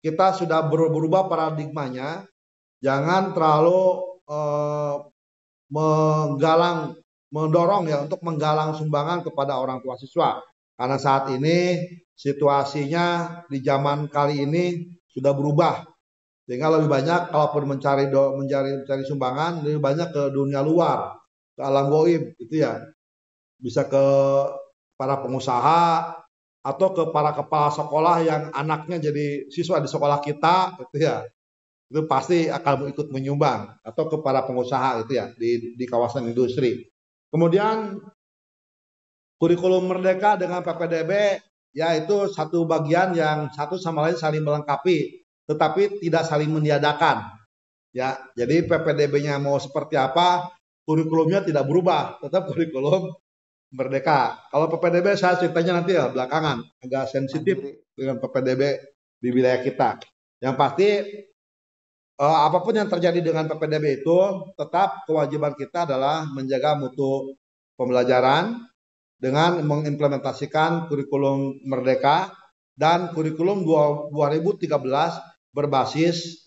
kita sudah berubah paradigmanya, jangan terlalu mendorong ya untuk menggalang sumbangan kepada orang tua siswa, karena saat ini situasinya di zaman kali ini sudah berubah, sehingga lebih banyak kalaupun mencari sumbangan lebih banyak ke dunia luar, ke alam gaib gitu ya, bisa ke para pengusaha atau ke para kepala sekolah yang anaknya jadi siswa di sekolah kita gitu ya, itu pasti akan ikut menyumbang, atau ke para pengusaha gitu ya di kawasan industri. Kemudian kurikulum merdeka dengan PPDB ya itu satu bagian yang satu sama lain saling melengkapi, tetapi tidak saling meniadakan ya. Jadi PPDB-nya mau seperti apa, kurikulumnya tidak berubah, tetap kurikulum merdeka. Kalau PPDB saya ceritanya nanti ya belakangan, agak sensitif dengan PPDB di wilayah kita. Yang pasti apapun yang terjadi dengan PPDB itu tetap kewajiban kita adalah menjaga mutu pembelajaran dengan mengimplementasikan kurikulum merdeka dan kurikulum 2013 berbasis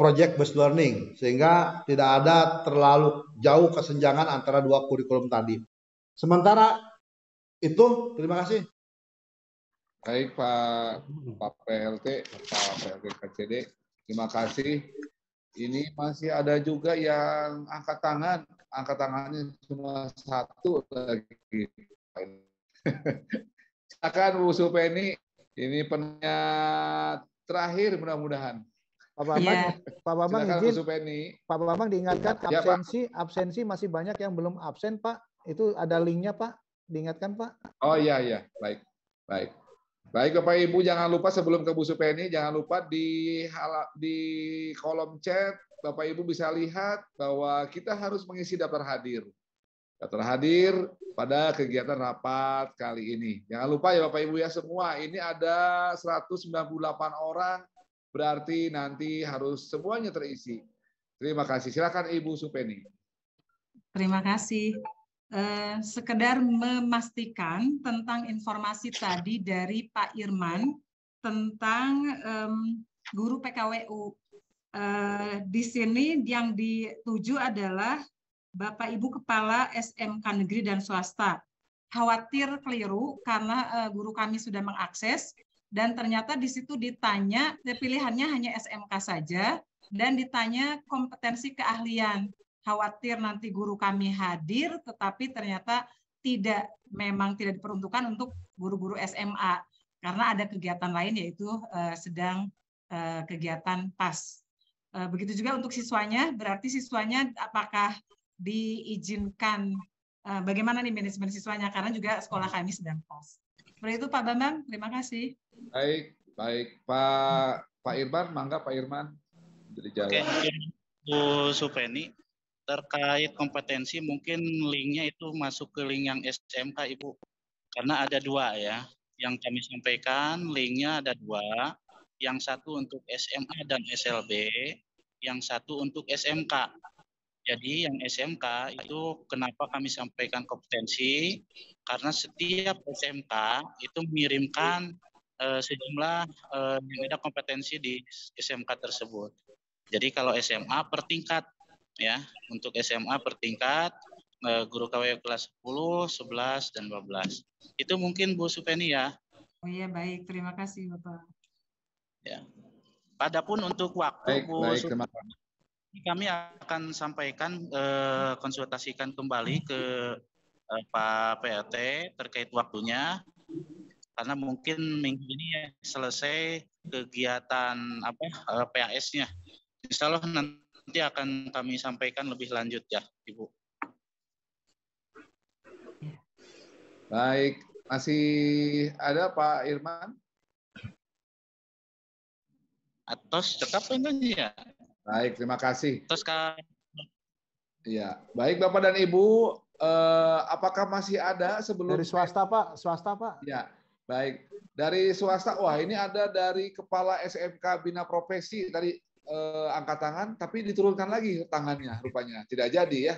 project based learning, sehingga tidak ada terlalu jauh kesenjangan antara dua kurikulum tadi. Sementara itu, terima kasih. Baik Pak PLT, Pak PLT KCD, terima kasih. Ini masih ada juga yang angkat tangan, angkat tangannya cuma satu lagi. Silakan Bu Supeni, ini penanya terakhir mudah-mudahan. Pak Bambang Silakan izin, Bu Supeni. Pak Bambang diingatkan absensi masih banyak yang belum absen Pak. Itu ada linknya Pak, diingatkan Pak. Oh iya, baik. Baik Bapak Ibu, jangan lupa sebelum ke Bu Supeni, jangan lupa di kolom chat Bapak Ibu bisa lihat bahwa kita harus mengisi daftar hadir. Daftar hadir pada kegiatan rapat kali ini. Jangan lupa ya Bapak Ibu ya semua, ini ada 198 orang, berarti nanti harus semuanya terisi. Terima kasih. Silakan Ibu Supeni. Terima kasih. Sekedar memastikan tentang informasi tadi dari Pak Irman tentang guru PKWU. Di sini yang dituju adalah Bapak Ibu Kepala SMK Negeri dan Swasta. Khawatir keliru karena guru kami sudah mengakses dan ternyata di situ ditanya pilihannya hanya SMK saja dan ditanya kompetensi keahlian. Khawatir nanti guru kami hadir tetapi ternyata memang tidak diperuntukkan untuk guru-guru SMA karena ada kegiatan lain yaitu sedang kegiatan PAS. Begitu juga untuk siswanya, berarti siswanya apakah diizinkan, bagaimana nih manajemen siswanya, karena juga sekolah kami sedang PAS. Seperti itu Pak Bambang, terima kasih. Baik Pak Irman, mangga Pak Irman. Oke, Bu Supeni, terkait kompetensi mungkin linknya itu masuk ke link yang SMK Ibu, karena ada dua ya, yang kami sampaikan linknya ada dua, yang satu untuk SMA dan SLB, yang satu untuk SMK. Jadi yang SMK itu kenapa kami sampaikan kompetensi, karena setiap SMK itu mengirimkan sejumlah yang ada kompetensi di SMK tersebut. Jadi kalau SMA per tingkat ya, untuk SMA per tingkat guru KW kelas 10, 11 dan 12. Itu mungkin Bu Supeni ya. Oh iya baik, terima kasih Bapak. Ya. Adapun untuk waktu Bu terima kasih. Kami akan sampaikan konsultasikan kembali ke Pak PLT terkait waktunya. Karena mungkin minggu ini ya selesai kegiatan PAS-nya. Insya Allah nanti akan kami sampaikan lebih lanjut ya, Ibu. Baik, masih ada Pak Irman? Atos tetap ini ya. Baik, terima kasih. Terus ya, baik Bapak dan Ibu, apakah masih ada sebelum dari swasta Pak? Swasta Pak? Ya, baik. Dari swasta, wah ini ada dari Kepala SMK Bina Profesi tadi angkat tangan, tapi diturunkan lagi tangannya rupanya. Tidak jadi ya.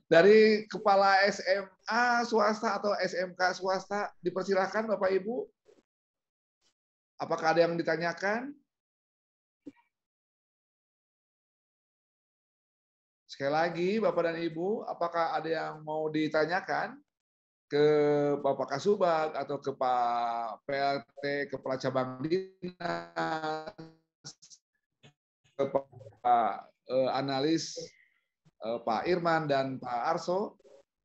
Dari Kepala SMA swasta atau SMK swasta, dipersilakan Bapak Ibu. Apakah ada yang ditanyakan? Sekali lagi, Bapak dan Ibu, apakah ada yang mau ditanyakan ke Bapak Kasubag atau ke Pak PLT, Kepala Cabang Dinas, ke Pak Analis, Pak Irman dan Pak Arso?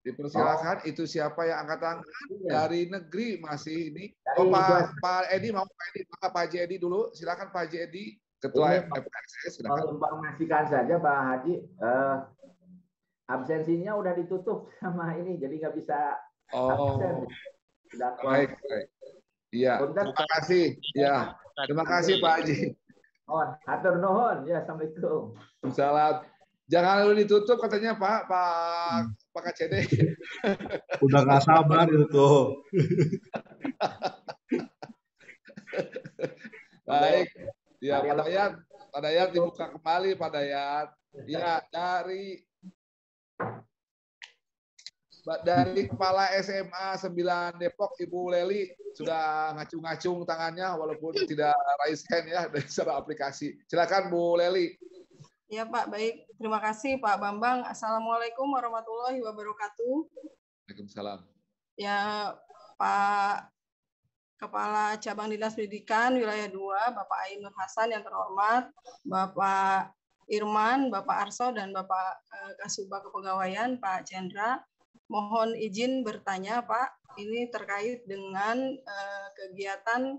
Dipersilakan. Itu siapa yang angkat tangan dari negeri masih ini? Oh, Pak Edi, mau Pak Edi, maka Pak Haji Edi dulu. Silakan Pak Haji Edi, Ketua FKSS. Menginformasikan saja Pak Haji, absensinya udah ditutup sama ini, jadi nggak bisa absen. Baik. Iya, terima kasih. Ya, terima kasih Pak Haji. Hatur nuhun. Ya, assalamualaikum. Salam. Jangan dulu ditutup katanya Pak KCD. Udah nggak sabar itu. Baik. Ya, Pak Dayat dibuka kembali Pak Dayat. Ya, dari Kepala SMA 9 Depok Ibu Leli sudah ngacung-ngacung tangannya walaupun tidak raise hand ya dari secara aplikasi. Silakan Bu Leli. Ya Pak, baik. Terima kasih Pak Bambang. Assalamualaikum warahmatullahi wabarakatuh. Waalaikumsalam. Ya Pak Kepala Cabang Dinas Pendidikan Wilayah 2, Bapak Ainur Hasan yang terhormat, Bapak Irman, Bapak Arso, dan Bapak Kasubag Kepegawaian, Pak Chandra. Mohon izin bertanya Pak, ini terkait dengan kegiatan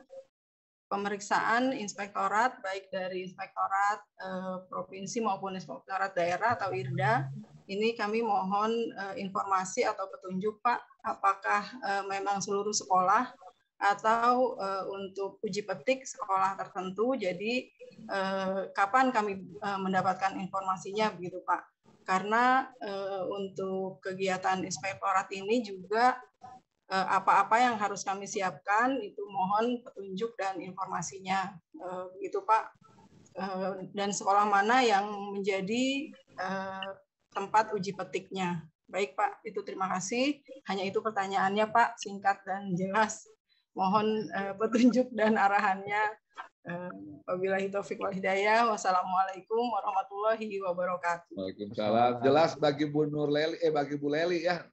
pemeriksaan inspektorat, baik dari inspektorat provinsi maupun inspektorat daerah atau IRDA. Ini kami mohon informasi atau petunjuk Pak, apakah memang seluruh sekolah atau untuk uji petik sekolah tertentu. Jadi kapan kami mendapatkan informasinya begitu Pak? Karena untuk kegiatan inspektorat ini juga apa-apa yang harus kami siapkan itu mohon petunjuk dan informasinya begitu Pak. Dan sekolah mana yang menjadi tempat uji petiknya. Baik Pak, itu terima kasih. Hanya itu pertanyaannya Pak, singkat dan jelas. Mohon petunjuk dan arahannya Wabillahi taufik wal hidayah. Wassalamualaikum warahmatullahi wabarakatuh. Waalaikumsalam. Jelas bagi Bu Nur Leli, bagi Bu Leli ya.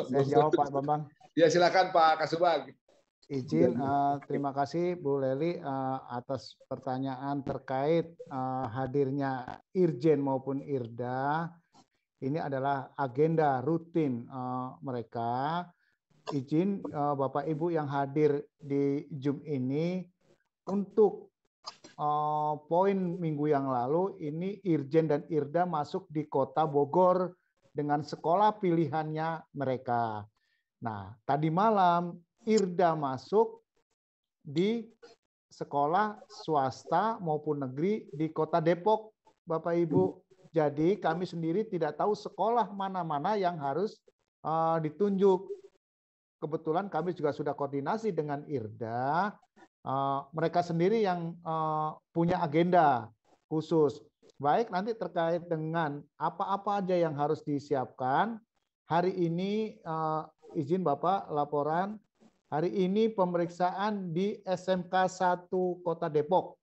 Saya jawab Pak Bambang. Ya silakan Pak Kasubag. Izin, terima kasih Bu Leli atas pertanyaan terkait hadirnya Irjen maupun Irda. Ini adalah agenda rutin mereka. Izin Bapak Ibu yang hadir di Zoom ini, untuk poin minggu yang lalu, ini Irjen dan Irda masuk di Kota Bogor dengan sekolah pilihannya mereka. Nah, tadi malam Irda masuk di sekolah swasta maupun negeri di Kota Depok, Bapak Ibu. Jadi kami sendiri tidak tahu sekolah mana-mana yang harus ditunjuk. Kebetulan kami juga sudah koordinasi dengan Irda. Mereka sendiri yang punya agenda khusus. Baik, nanti terkait dengan apa-apa aja yang harus disiapkan. Hari ini izin Bapak laporan, hari ini pemeriksaan di SMK 1 Kota Depok.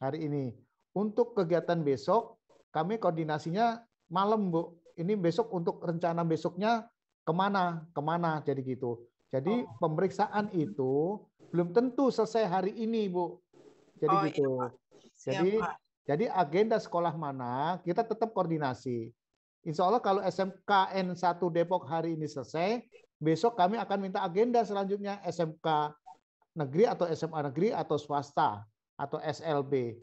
Hari ini. Untuk kegiatan besok, kami koordinasinya malam, Bu. Ini besok untuk rencana besoknya kemana, jadi gitu. Jadi pemeriksaan itu belum tentu selesai hari ini, Bu. Jadi gitu. Iya, Jadi agenda sekolah mana kita tetap koordinasi. Insya Allah kalau SMKN 1 Depok hari ini selesai, besok kami akan minta agenda selanjutnya SMK negeri atau SMA negeri atau swasta atau SLB.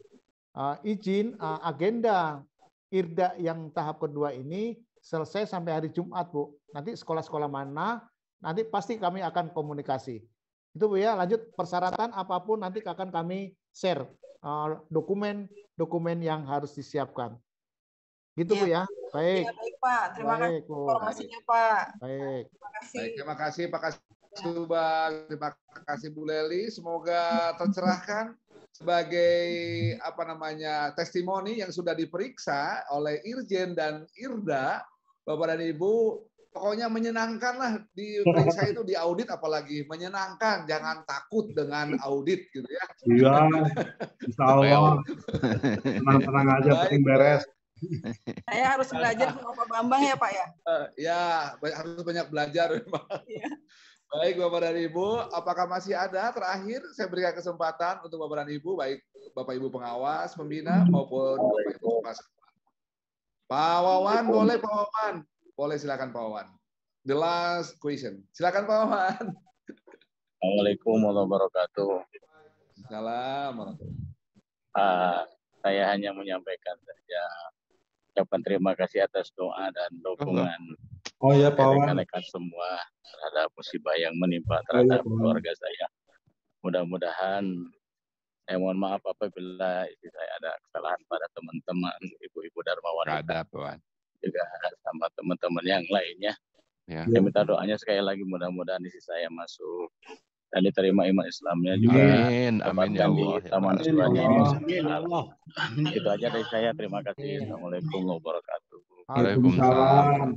Izin agenda Irda yang tahap kedua ini selesai sampai hari Jumat, Bu. Nanti sekolah-sekolah mana, nanti pasti kami akan komunikasi. Itu Bu ya, lanjut persyaratan apapun nanti akan kami share dokumen yang harus disiapkan. Gitu Bu ya. Baik. Ya, baik Pak. Terima kasih informasinya Pak. Baik. Terima kasih Pak Kasubag, terima kasih Bu Leli. Semoga tercerahkan sebagai testimoni yang sudah diperiksa oleh Irjen dan Irda. Bapak dan Ibu, pokoknya menyenangkan lah diperiksa itu, di audit apalagi menyenangkan, jangan takut dengan audit gitu ya. Iya, insya Allah. Tenang-tenang aja, penting beres. Saya harus belajar sama Pak Bambang ya Pak ya. Ya, harus banyak belajar memang. Baik Bapak dan Ibu, apakah masih ada terakhir saya berikan kesempatan untuk Bapak dan Ibu, baik Bapak Ibu pengawas, pembina maupun Bapak Ibu pasangan. Pak Wawan, boleh Pak Wawan? Boleh, silakan Pak Wawan. The last question. Silakan Pak Wawan. Assalamualaikum warahmatullahi wabarakatuh. Assalamualaikum. Saya hanya menyampaikan saja ucapan terima kasih atas doa dan dukungan rekan-rekan semua terhadap musibah yang menimpa terhadap keluarga saya. Mudah-mudahan, saya mohon maaf apabila saya ada kesalahan pada teman-teman, ibu-ibu Dharma wanita, juga sama teman-teman yang lainnya. Ya. Saya minta doanya sekali lagi, mudah-mudahan isi saya masuk dan diterima iman Islamnya juga. Amin ya Allah. Di taman surganya ini. Amin ya Allah. Itu aja dari saya. Terima kasih. Assalamualaikum warahmatullahi wabarakatuh. Waalaikumsalam.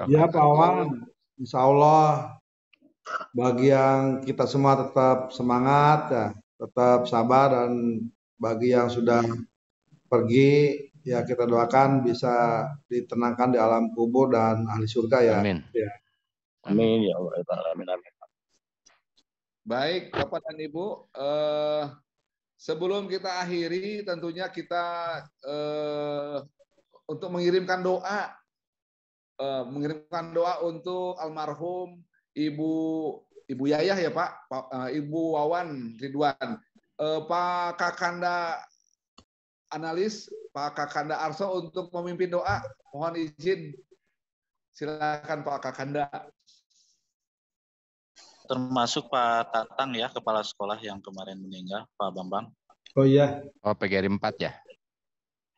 Ya Pak Wan, insya Allah bagi yang kita semua tetap semangat, ya, tetap sabar, dan bagi yang sudah pergi, ya kita doakan bisa ditenangkan di alam kubur dan ahli surga ya. Amin. Ya. Amin ya Allah. Amin. Baik Bapak dan Ibu, sebelum kita akhiri tentunya kita untuk mengirimkan doa untuk almarhum Ibu Yayah ya Pak, Ibu Wawan Ridwan, Pak Kakanda analis, Pak Kakanda Arso untuk memimpin doa. Mohon izin, silakan Pak Kakanda. Termasuk Pak Tatang ya, kepala sekolah yang kemarin meninggal, Pak Bambang. Oh iya. Oh PGRI 4 ya?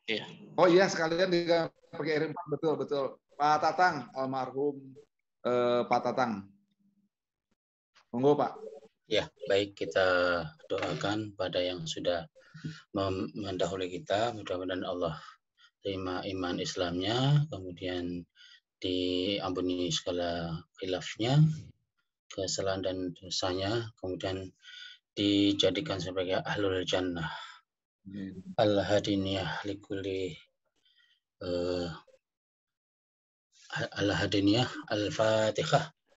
Iya. Oh iya, sekalian juga PGRI 4, betul. Pak Tatang, almarhum Pak Tatang. Monggo Pak. Ya, baik, kita doakan pada yang sudah mendahului kita, mudah-mudahan Allah terima iman Islamnya, kemudian diampuni segala khilafnya, kesalahan dan dosanya, kemudian dijadikan sebagai ahlul jannah. Al-hadiniyah likuli Al-hadiniyah Al-Fatihah.